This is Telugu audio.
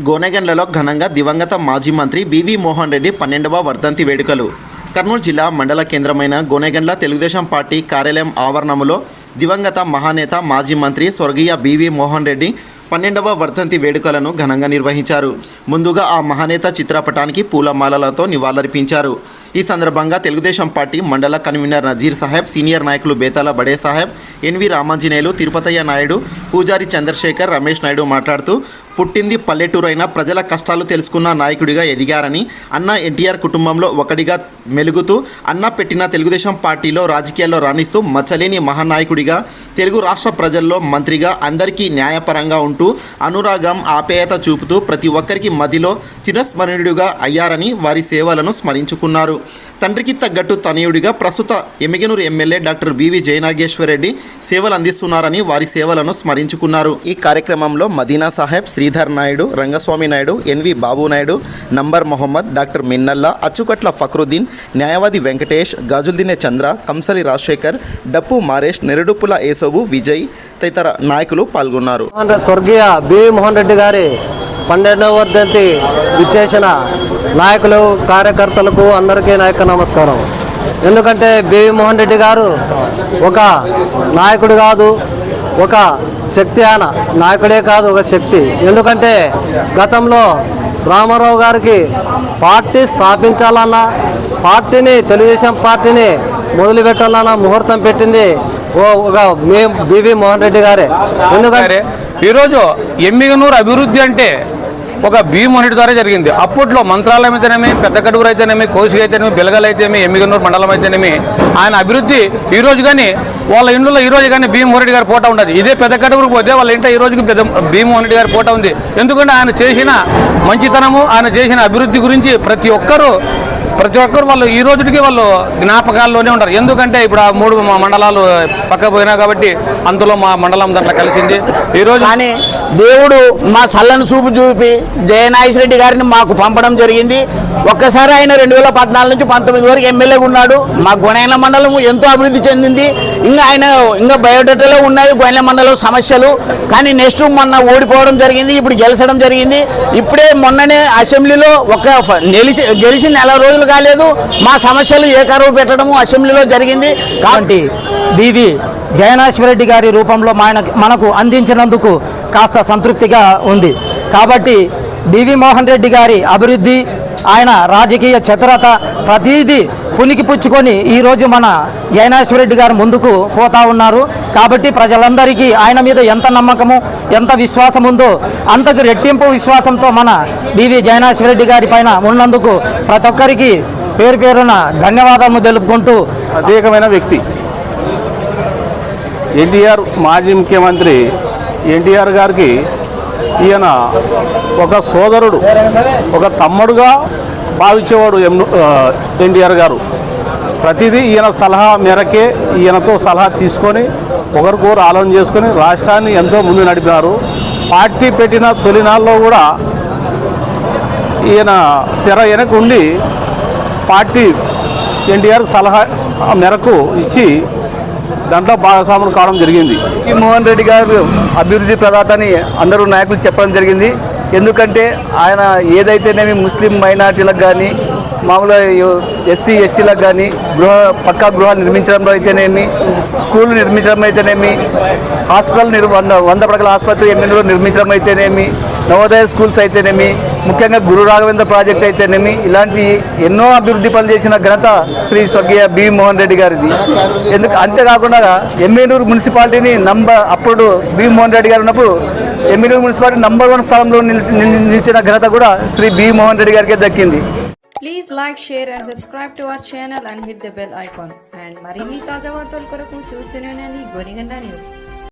గోనెగండ్లలో ఘనంగా దివంగత మాజీ మంత్రి బివి మోహన్ రెడ్డి 12వ వర్ధంతి వేడుకలు. కర్నూలు జిల్లా మండల కేంద్రమైన గోనెగండ్ల తెలుగుదేశం పార్టీ కార్యాలయం ఆవరణములో దివంగత మహానేత మాజీ మంత్రి స్వర్గీయ బివి మోహన్ రెడ్డి 12వ వర్ధంతి వేడుకలను ఘనంగా నిర్వహించారు. ముందుగా ఆ మహానేత చిత్రపటానికి పూలమాలలతో నివాళులర్పించారు. ఈ సందర్భంగా తెలుగుదేశం పార్టీ మండల కన్వీనర్ నజీర్ సాహెబ్, సీనియర్ నాయకులు బేతాల బడే సాహెబ్, ఎన్వి రామాంజనేయులు, తిరుపతయ్య నాయుడు, పూజారి చంద్రశేఖర్, రమేష్ నాయుడు మాట్లాడుతూ పుట్టింది పల్లెటూరైన ప్రజల కష్టాలు తెలుసుకున్న నాయకుడిగా ఎదిగారని, అన్న ఎన్టీఆర్ కుటుంబంలో ఒకటిగా మెలుగుతూ అన్న పెట్టిన తెలుగుదేశం పార్టీలో రాజకీయాల్లో రాణిస్తూ మచ్చలేని మహానాయకుడిగా తెలుగు రాష్ట్ర ప్రజల్లో మంత్రిగా అందరికీ న్యాయపరంగా ఉంటూ అనురాగం ఆప్యాయత చూపుతూ ప్రతి ఒక్కరికి మదిలో చిరస్మరణీయుడిగా అయ్యారని వారి సేవలను స్మరించుకున్నారు. తండ్రికి తగ్గట్టు తనయుడిగా ప్రస్తుత Emmiganur MLA doctor B V Jaya Nageswara Reddy సేవలు అందిస్తున్నారని వారి సేవలను స్మరించుకున్నారు. ఈ కార్యక్రమంలో మదీనా సాహెబ్, శ్రీధర్ నాయుడు, రంగస్వామి నాయుడు, ఎన్వి బాబు నాయుడు, నంబర్ మొహమ్మద్, డాక్టర్ మిన్నల్లా, అచ్చుకట్ల ఫక్రుద్దీన్, న్యాయవాది వెంకటేష్, గాజుల్దినే చంద్ర, కంసలి రాజశేఖర్, డప్పు మారేష్, నెరడుపుల ఏసోబు, విజయ్ తదితర నాయకులు పాల్గొన్నారు. స్వర్గీయ బివి మోహన్ రెడ్డి గారి 12వ వర్ధంతి విచ్చేసిన నాయకులు, కార్యకర్తలకు అందరికీ నాయక నమస్కారం. ఎందుకంటే బివి మోహన్ రెడ్డి గారు ఒక నాయకుడు కాదు, ఒక శక్తి. ఆయన నాయకుడే కాదు, ఒక శక్తి. ఎందుకంటే గతంలో రామారావు గారికి పార్టీ స్థాపించాలన్నా, పార్టీని తెలుగుదేశం పార్టీని మొదలుపెట్టాలన్నా ముహూర్తం పెట్టింది ఒక బివి మోహన్ రెడ్డి గారే. ఎందుకంటే ఈరోజు ఎమ్మిగనూరు అభివృద్ధి అంటే ఒక బివి మోహన్ రెడ్డి ద్వారా జరిగింది. అప్పట్లో మంత్రాలయం అయితేనేమి, పెద్ద కడుగురు అయితేనేమి, కోసిక అయితేనేమి, బెలగలు అయితేనేమి, ఎమ్మిగనూరు మండలం అయితేనేమి, ఆయన అభివృద్ధి ఈ రోజు కానీ వాళ్ళ ఇంట్లో ఈ రోజు కానీ బివి మోహన్ రెడ్డి గారి ఫోటో ఉండదు. ఇదే పెద్ద కడుగురు పోతే వాళ్ళ ఇంట్లో ఈ రోజుకి బివి మోహన్ రెడ్డి గారి ఫోటో ఉంది. ఎందుకంటే ఆయన చేసిన మంచితనము, ఆయన చేసిన అభివృద్ధి గురించి ప్రతి ఒక్కరు వాళ్ళు ఈ రోజుకి వాళ్ళు జ్ఞాపకాల్లోనే ఉంటారు. ఎందుకంటే ఇప్పుడు ఆ 3 మండలాలు పక్క పోయినా కాబట్టి అందులో మా మండలం దాంట్లో కలిసింది. ఈరోజు కానీ దేవుడు మా చల్లని చూపు చూపి జయనాగేశ్వర రెడ్డి గారిని మాకు పంపడం జరిగింది. ఒక్కసారి ఆయన 2014 నుంచి 19 వరకు ఎమ్మెల్యేగా ఉన్నాడు. మా గొనెల మండలం ఎంతో అభివృద్ధి చెందింది. ఇంకా బయోడేటాలో ఉన్నాయి గొనెల మండలం సమస్యలు. కానీ నెక్స్ట్ మొన్న ఓడిపోవడం జరిగింది, ఇప్పుడు గెలిచడం జరిగింది. ఇప్పుడే మొన్ననే అసెంబ్లీలో గెలిచి నెల రోజులు కాలేదు, మా సమస్యలు ఏకరువు పెట్టడము అసెంబ్లీలో జరిగింది. కాబట్టి బివి జయనాగేశ్వరరెడ్డి గారి రూపంలో మనకు అందించినందుకు కాస్త సంతృప్తిగా ఉంది. కాబట్టి బివి మోహన్ రెడ్డి గారి అభివృద్ధి, ఆయన రాజకీయ చతురత ప్రతిదీ పునికి పుచ్చుకొని ఈరోజు మన జయనాగేశ్వరరెడ్డి గారు ముందుకు పోతా ఉన్నారు. కాబట్టి ప్రజలందరికీ ఆయన మీద ఎంత నమ్మకము, ఎంత విశ్వాసం ఉందో అంతకు రెట్టింపు విశ్వాసంతో మన బివి జయనాగేశ్వరరెడ్డి గారి పైన ఉన్నందుకు ప్రతి ఒక్కరికి పేరు పేరున ధన్యవాదాలు తెలుపుకుంటూ, ప్రత్యేకమైన వ్యక్తి ఎన్టీఆర్, మాజీ ముఖ్యమంత్రి ఎన్టీఆర్ గారికి ఈయన ఒక సోదరుడు, ఒక తమ్ముడుగా భావించేవాడు ఎన్టీఆర్ గారు. ప్రతిదీ ఈయన సలహా మేరకే, ఈయనతో సలహా తీసుకొని ఒకరికొకరు ఆలోచన చేసుకొని రాష్ట్రాన్ని ఎంతో ముందు నడిపారు. పార్టీ పెట్టిన తొలినాల్లో కూడా ఈయన తెర వెనక ఉండి పార్టీ ఎన్టీఆర్ సలహా మేరకు ఇచ్చి దాంట్లో భాగస్వాములు కావడం జరిగింది. ఈ మోహన్ రెడ్డి గారు అభివృద్ధి ప్రదాతని అందరూ నాయకులు చెప్పడం జరిగింది. ఎందుకంటే ఆయన ఏదైతేనేమి ముస్లిం మైనార్టీలకు కానీ, మామూలుగా ఎస్సీ ఎస్టీలకు కానీ పక్కా గృహాలు నిర్మించడంలో అయితేనేమి, స్కూళ్ళు నిర్మించడం అయితేనేమి, హాస్పిటల్ 100 పడకల ఆసుపత్రి ఎమ్మెల్యేలో నిర్మించడం అయితేనేమి, నవోదయ స్కూల్స్ అయితేనేమి, ముఖ్యంగా గురు రాఘవేంద్ర ప్రాజెక్ట్ అయితేనేమి, ఇలాంటి ఎన్నో అభివృద్ధి పనులు చేసిన ఘనత శ్రీ స్వర్గీయ బివి మోహన్ రెడ్డి గారిది. అంతేకాకుండా ఎమ్మిగనూరు మున్సిపాలిటీని అప్పుడు బివి మోహన్ రెడ్డి గారు ఉన్నప్పుడు ఎమ్మిగనూరు మున్సిపాలిటీ నంబర్ 1 స్థానంలో నిలిచిన ఘనత కూడా శ్రీ బివి మోహన్ రెడ్డి గారికి దక్కింది. Please like, share and subscribe to our channel and hit the bell icon. And మరిన్ని తాజా వార్తల కొరకు చూస్తూనే ఉండండి గోనెగండ్ల న్యూస్.